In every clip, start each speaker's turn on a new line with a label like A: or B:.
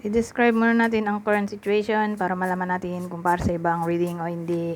A: I-describe muna natin ang current situation para malaman natin kung para sa ibang reading o hindi.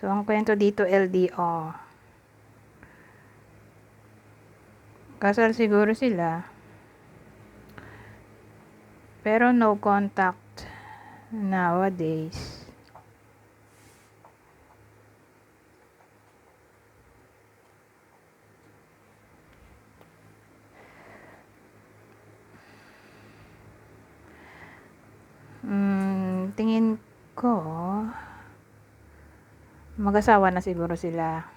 A: So, ang kwento dito, LDO. Kasal siguro sila. Pero no contact nowadays. Tingin ko, mag-asawa na siguro sila.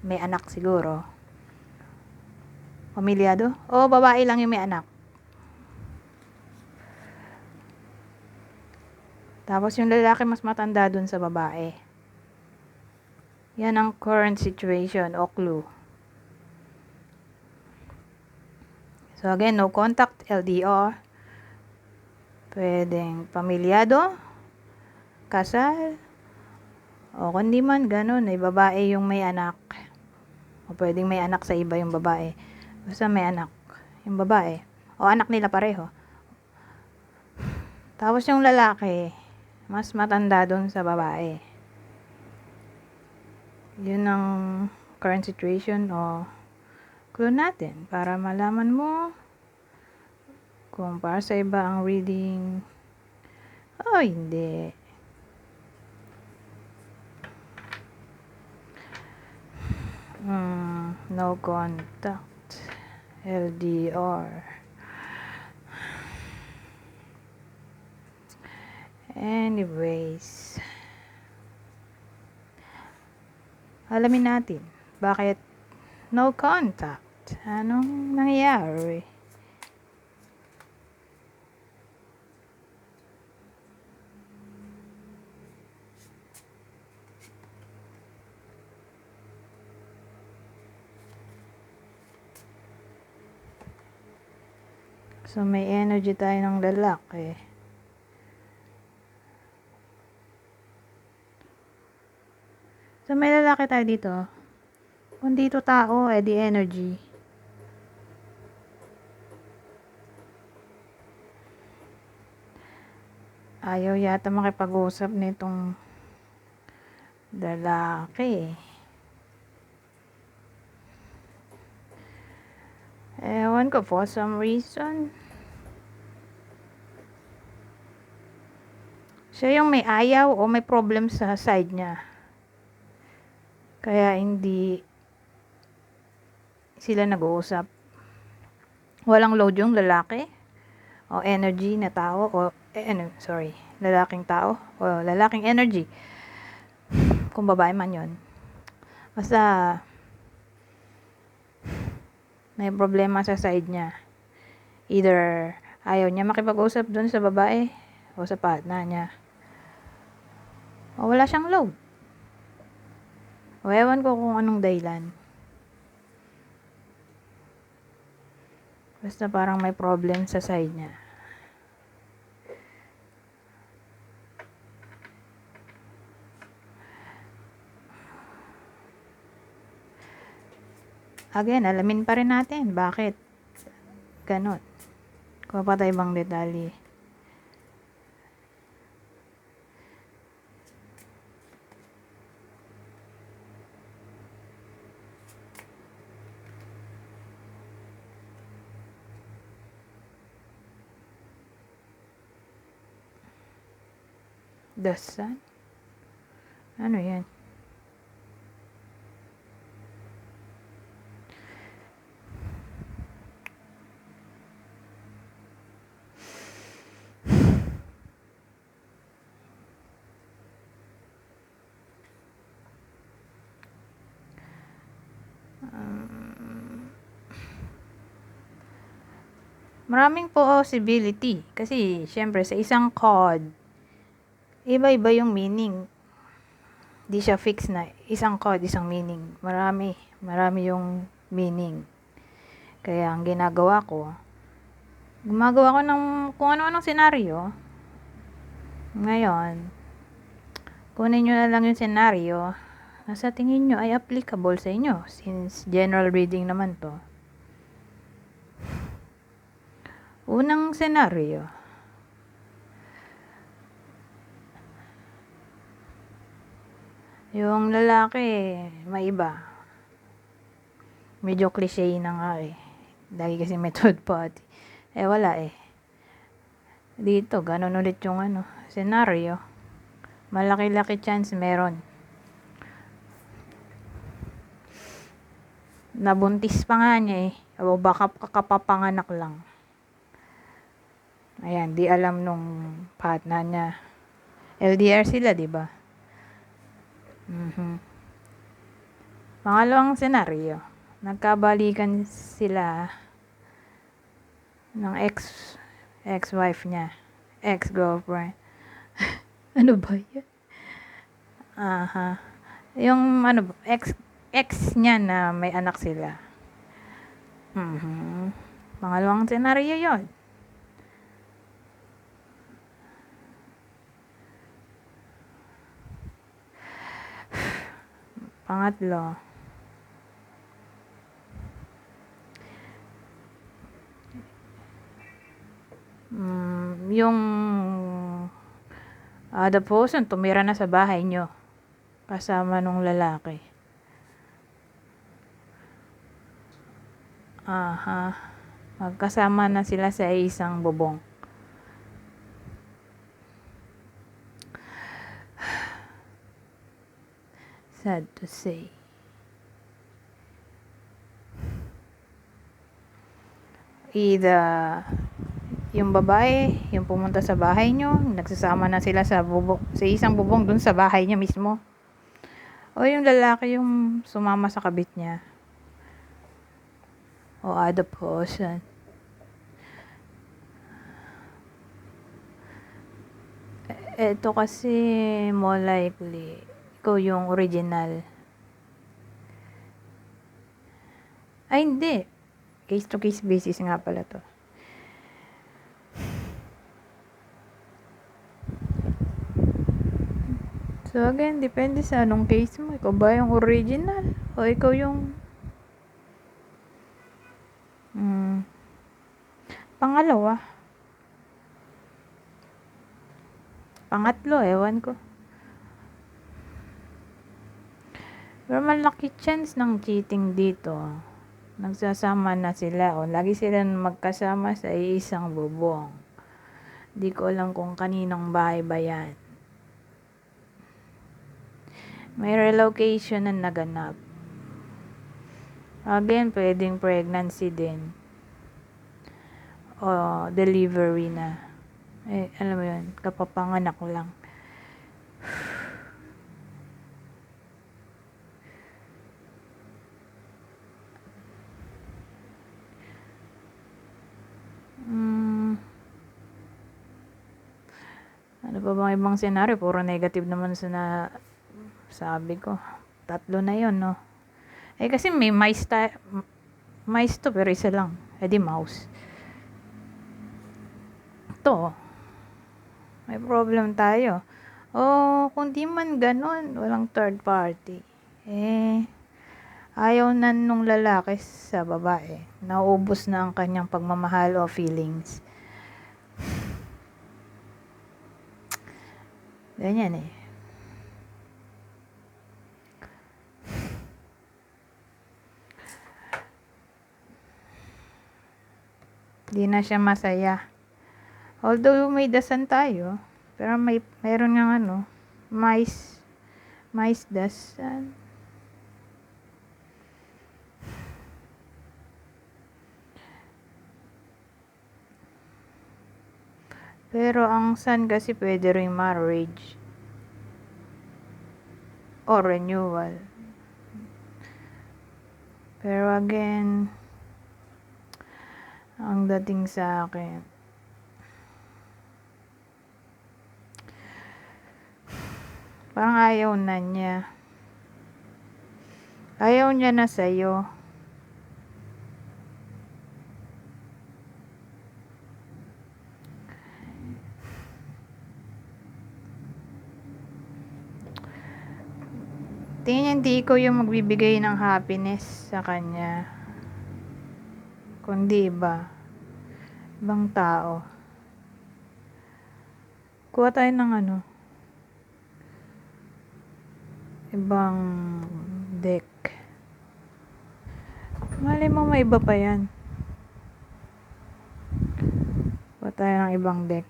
A: May anak siguro. Pamilyado? O babae lang yung may anak. Tapos yung lalaki mas matanda dun sa babae. Yan ang current situation o clue. So again, no contact, LDR. Pwedeng pamilyado, kasal, o kundi man ganun, ay babae yung may anak. O pwedeng may anak sa iba yung babae. Basta may anak yung babae. O anak nila pareho. Tapos yung lalaki, mas matanda dun sa babae. Yun ang current situation o clue natin para malaman mo kung para sa iba ang reading o hindi. No contact, LDR. Anyways, alamin natin bakit no contact. Anong nangyayari? So, may energy tayo ng lalaki. So, may lalaki tayo dito. Kung dito tao, di energy. Ayaw yata makipag-usap nitong lalaki. Ewan ko, for some reason. Siya yung may ayaw o may problem sa side niya. Kaya hindi sila nag-uusap. Walang load yung lalaki o energy na tao o lalaking tao o lalaking energy. Kung babae man yun. Basta may problema sa side niya. Either ayaw niya makipag-usap dun sa babae o sa partner niya. O wala siyang load. O ewan ko kung anong dahilan. Basta parang may problem sa side niya. Again, alamin pa rin natin bakit ganon. Kuha pa tayo ibang detalye. The Sun? Ano yan? Maraming possibility. Kasi, syempre, sa isang code, iba-iba yung meaning. Di siya fix na isang code, isang meaning. Marami yung meaning. Kaya, ang gumagawa ko ng kung ano-anong senaryo. Ngayon, kunin nyo na lang yung senaryo na sa tingin nyo ay applicable sa inyo. Since general reading naman to. Unang senaryo. Yung lalaki, maiba. Medyo cliche na nga eh. Lagi kasi may third party. Wala eh. Dito, ganun ulit yung senaryo. Malaki-laki chance meron. Nabuntis pa nga niya eh. O baka kakapapanganak lang. Ayan, di alam nung partner niya. LDR sila, di ba? Pangalawang senaryo. Nagkabalikan sila ng ex-wife niya. Ex-girlfriend. Ano ba yan? Yung ex niya na may anak sila. Pangalawang senaryo yon. Pangatlo. Yung the person tumira na sa bahay nyo kasama nung lalaki. Magkasama na sila sa isang bubong. Sad to say. Either yung babae, yung pumunta sa bahay nyo, nagsasama na sila sa isang bubong dun sa bahay niya mismo. O yung lalaki yung sumama sa kabit niya. O other person. Ito kasi more likely ikaw yung original. Ay hindi. Case to case basis nga pala to. So again, depende sa anong case mo. Ikaw ba yung original? O ikaw yung pangalawa? Pangatlo, ewan ko. Pero malaki chance ng cheating dito. Nagsasama na sila o lagi sila magkasama sa isang bubong. Di ko alam kung kaninong bahay ba yan. May relocation na naganap. Again, pwedeng pregnancy din. O delivery na. Alam mo yun, kapapanganak lang. Ano pa bang ibang senaryo? Puro negative naman sa sabi ko. 3 na yon, no? Kasi may mice to, pero isa lang. Di mouse. Ito, may problem tayo. Kung di man ganun, walang third party. Ayaw na nung lalaki sa babae. Naubos na ang kanyang pagmamahal o feelings. Ganyan eh. Di na siya masaya. Although may dasan tayo, pero mayroon nga mais dasan. Pero ang sun kasi pwede ring marriage or renewal. Pero again, Ang dating sa akin, parang ayaw na niya. Ayaw niya na sa'yo. Tingin niya hindi ikaw yung magbibigay ng happiness sa kanya. Kundi ibang tao. Kuha tayo ng ibang deck. Malay mo may iba pa yan. Kuha tayo ng ibang deck.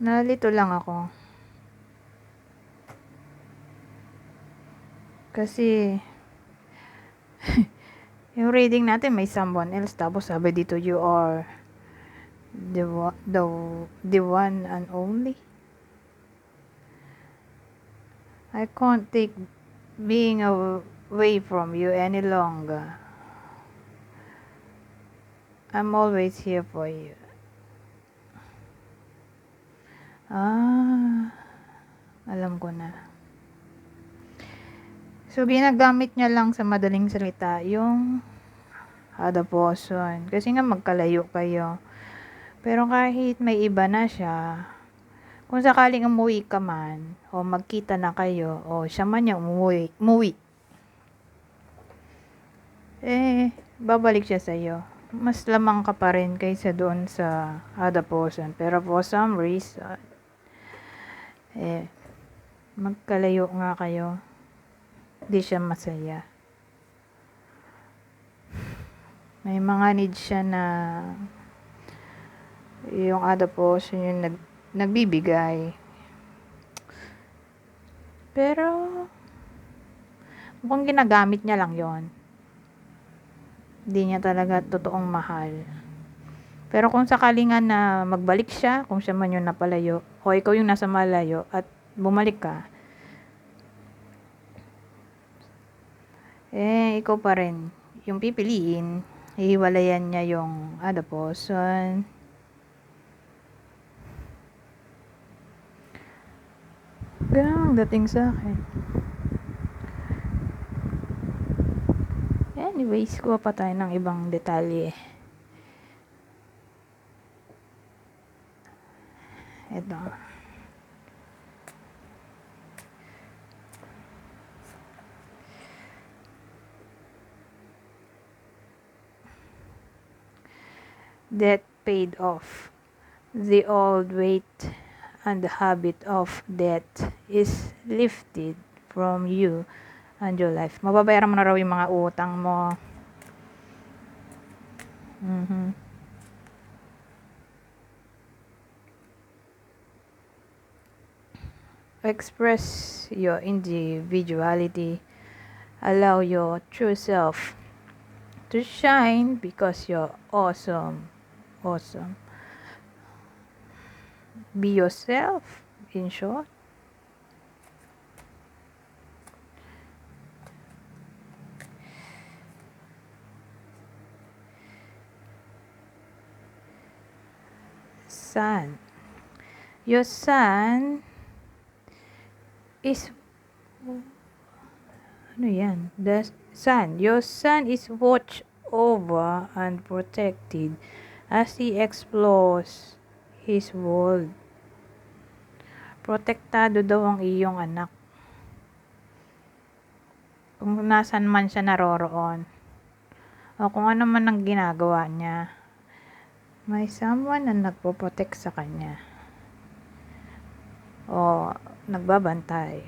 A: Nalito lang ako. Kasi yung reading natin may someone else, tapos sabi dito you are the one and only. I can't take being away from you any longer. I'm always here for you. Alam ko na. So, ginagamit niya lang sa madaling salita yung other person. Kasi nga magkalayo kayo. Pero kahit may iba na siya, kung sakaling umuwi ka man, o magkita na kayo, o siya man yung umuwi, babalik siya sa'yo. Mas lamang ka pa rin kaysa doon sa other person. Pero for some reason, magkalayo nga kayo, di siya masaya. May mga needs siya na yung other person yung nagbibigay. Pero mukhang ginagamit niya lang yon. Hindi niya talaga totoong mahal. Pero kung sakali nga na magbalik siya, kung siya man yung napalayo, o ikaw yung nasa malayo, at bumalik ka, ikaw pa rin yung pipiliin. Hihiwalayan niya yung other person. Ganun ang dating sa akin. Anyways, kuha pa tayo ng ibang detalye. Ito. Debt paid off. The old weight and the habit of debt is lifted from you and your life. Mababayaran mo na raw yung mga utang mo. Express your individuality. Allow your true self to shine because you're awesome. Be yourself, in short. Sun. Your sun is the sun. Your sun is watched over and protected as he explores his world. Protektado daw ang iyong anak. Kung nasan man siya naroroon, o kung ano man ang ginagawa niya, may someone na nagpo-protect sa kanya. O nagbabantay.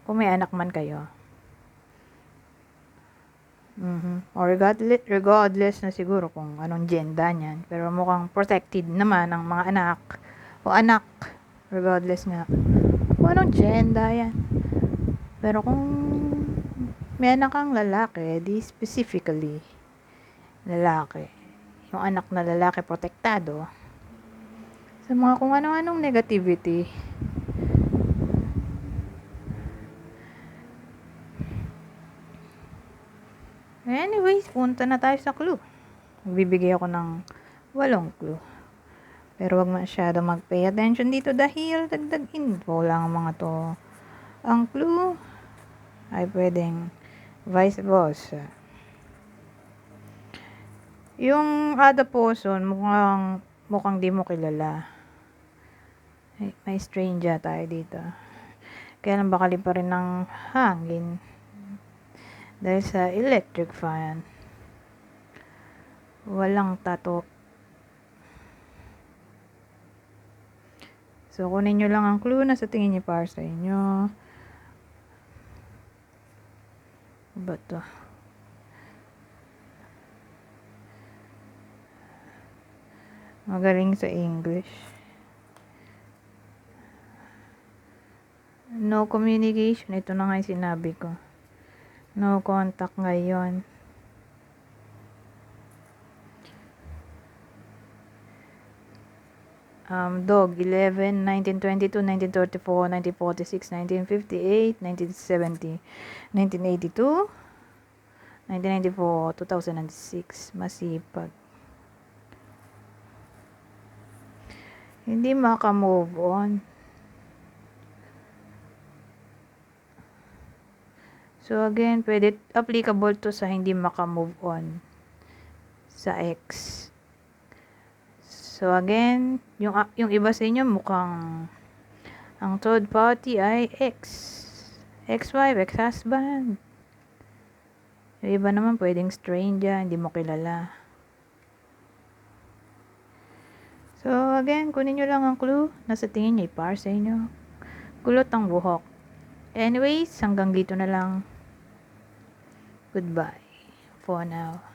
A: Kung may anak man kayo. Or regardless na siguro kung anong gender niyan. Pero mukhang protected naman ang mga anak o anak Regardless nga. Kung anong gender yan. Pero kung may anak kang lalaki, di specifically lalaki. Yung anak na lalaki protektado sa mga kung ano-anong negativity. Anyways, punta na tayo sa clue. Magbibigay ako ng 8 clue. Pero wag masyado mag-pay attention dito dahil dagdag info lang ang mga to. Ang clue ay pwedeng vice versa. Yung other person, mukhang di mo kilala. May stranger tayo dito. Kaya lang baka pa rin ng hangin. Dahil sa electric fan. Walang tato. So, kunin nyo lang ang clue na sa tingin nyo para sa inyo. Ba to? Magaling sa English. No communication. Ito na nga yung sinabi ko. No contact ngayon. Dog, 11, 1922, 1934, 1946, 1958, 1970, 1982, 1994, 2006. Masipag. Hindi maka-move on. So again, pwede applicable to sa hindi maka-move on sa ex. So again, yung iba sa inyo mukhang ang third party ay ex. Ex-wife, ex-husband. Yung iba naman pwedeng stranger, hindi mo kilala. So again, kunin nyo lang ang clue. Nasa tingin nyo, ipar sa inyo. Kulot ang buhok. Anyways, hanggang dito na lang. Goodbye for now.